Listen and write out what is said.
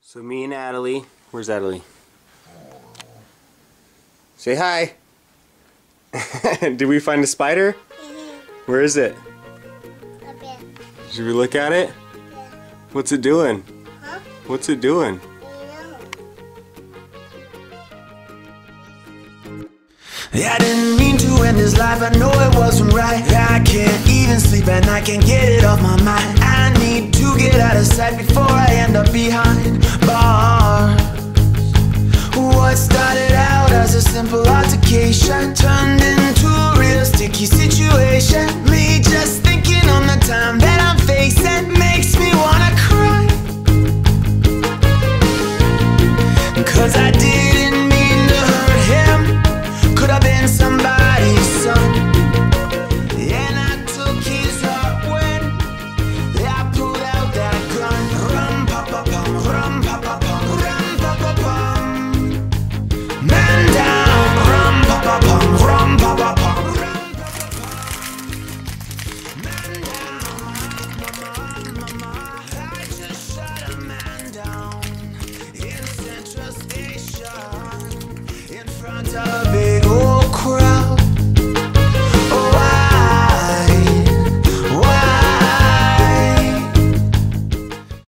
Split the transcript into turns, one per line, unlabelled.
So me and Natalie, where's Natalie? Say hi. Did we find a spider? Where is it?
Up there.
Should we look at it?
Yeah.
What's it doing?
Huh?
What's it doing?
I didn't mean to end his life, I know it wasn't right. I can't even sleep and I can't get it off my mind. I need to get out of sight before I end up behind bars. What started out as a simple altercation turned into a real sticky situation. Me just thinking on the time